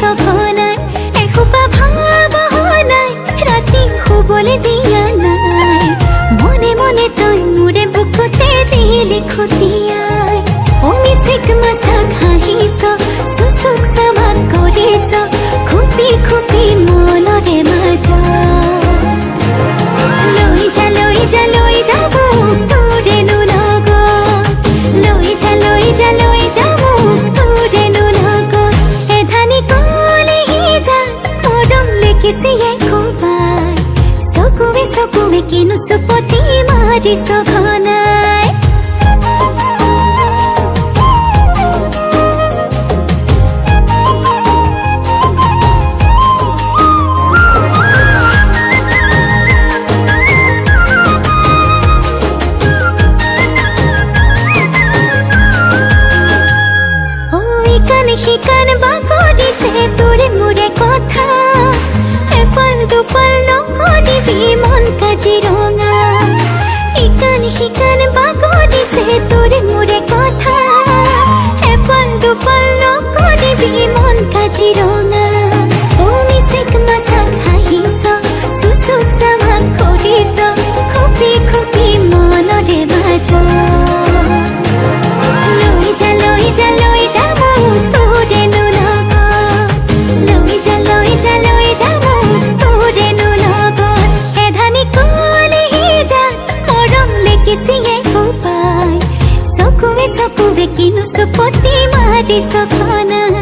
সঘনাই এসোপা ভাৱনাই ৰাতি শুবলৈ দিয়া নাই মনে মনে তই মোৰে বুকুতে দিলি খুটিয়াই মিচিক মাছাক হাঁহিছ চুচুক চামাক কৰিছ খুপি খুপি মনৰে মাজ লৈ যা মোক তোৰেনো লগত লৈ যা মোক তোৰেনো লগত এধানি কলিহি যা মৰম লিখিছিয়ে খুবাই চকুৱে কিনো চুপতি মাৰিছ ঘনাই শিকান বাকৰিছে তোৰে মোৰে কথা এফাল দুফাল নকৰিবি মন কাজিৰঙা শিকান বাকৰিছে তোৰে মোৰে কথা এফাল দুফাল নকৰিবি মন কাজিৰঙা মিচিক মাছাক হাঁহিছ চুচুক চামাক কৰিছ খুপি খুপি মনৰে মাজ লৈ যা মোক তোৰেনো লগত লৈ যা মোক তোৰেনো লগত এধানি কলিহি যা মৰম লিখিছিয়ে খুবাই চকুৱে কিনো চুপতি মাৰিছ ঘনাই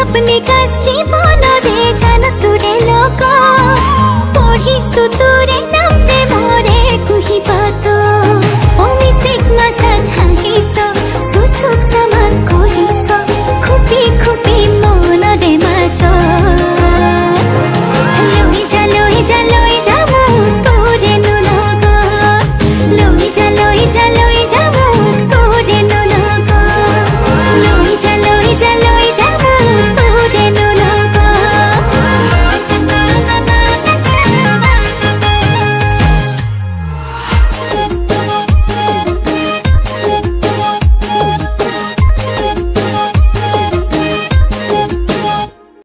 अपने कष्ट